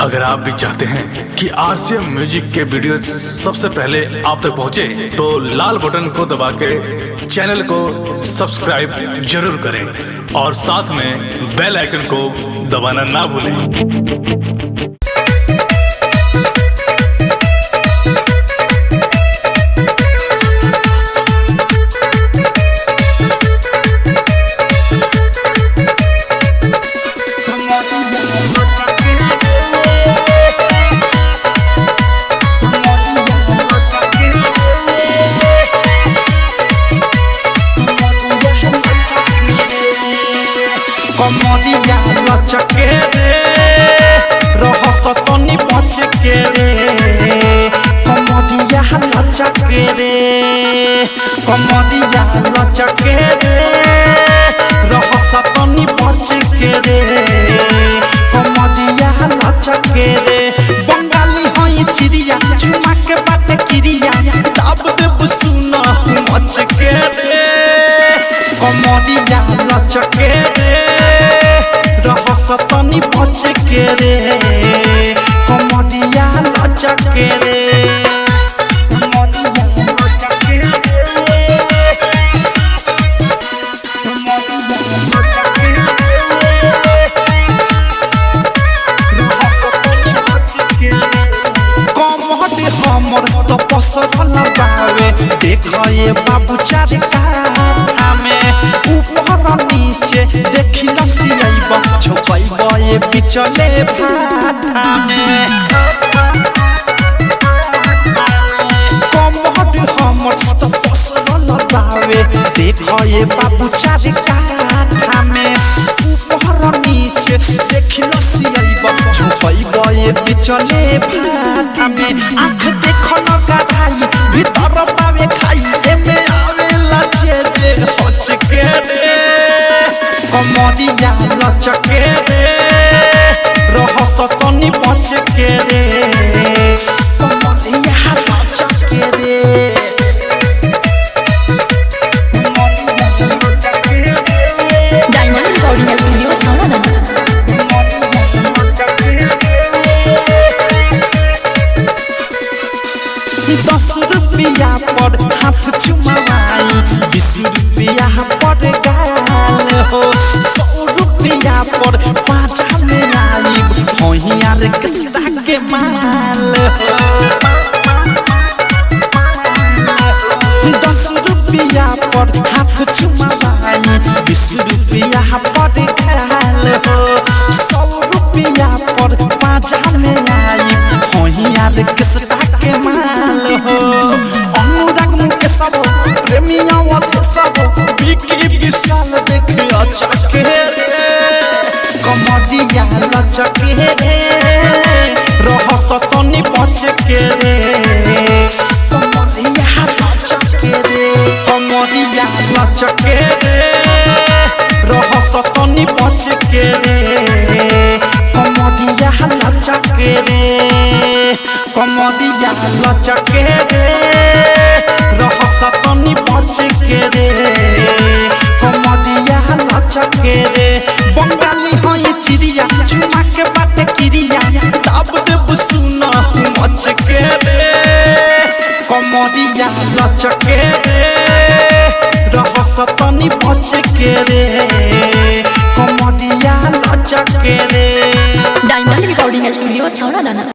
अगर आप भी चाहते हैं कि आरसीएम म्यूजिक के वीडियो सबसे पहले आप तक पहुंचे, तो लाल बटन को दबा के चैनल को सब्सक्राइब जरूर करें और साथ में बेल आइकन को दबाना ना भूलें। कमरिया लचके रे रहस तनी बचके रे कमरिया लचके रे कमरिया लचके रे रहस तनी बचके रे कमरिया लचके रे बंगाली हई चिड़िया चुमा के बाटे किरिया दाब देब सुना मचके रे कमरिया लचके रे रहस तनी बचके रे कमरिया लचके रे कमरिया लचके रे कमरिया लचके रे रहस तनी बचके रे कमर हमर तो पसंद बावे देखए बाबू चार में ऊपर नीचे देखी लसियाइबा छुपाइबा ये बिचले भाटा में कमर हमर तो पसंद बावे देखए बाबू चार में ऊपर नीचे देखी लसियाइबा छुपाइबा ये बिचले भाटा में आँख देखो न गाढ़ाई भीतर पावे खाई एमे आवेला छेदे हचके रे कमरिया लचके रे रहस तनी बचके रे कमरिया लचके रे कमरिया लचके रे डायमंड रिकॉर्डिंग स्टूडियो छावना कमरिया लचके रे 10 रुपया पर हाथ चुमाई 20 रुपया पर गाल हो 100 रुपया पर पाँचा में आईब होहियार किसका के माल हो 10 रुपया पर हाथ चुमाई 20 रुपया पर गाल हो 100 रुपया पर पाँचा में आईब होहियार किसका के माल हो अनुराग मुके सब प्रेमिया वत सब बिकी विशाल देखे अचके रे कमरिया लचके रे रहस तनी बचके रे कमरिया लचके रे कमरिया लचके रे रहस तनी बचके रे कमरिया लचके रे कमरिया लचके रे रहस तनी बचके रे कमरिया लचके रे बंगाली हई चिड़िया चुमा के बाटे किरिया दाब देब सुना मचके रे कमरिया लचके रे रहस तनी बचके रे कमरिया लचके रे डायमंड रिकॉर्डिंग स्टूडियो छावना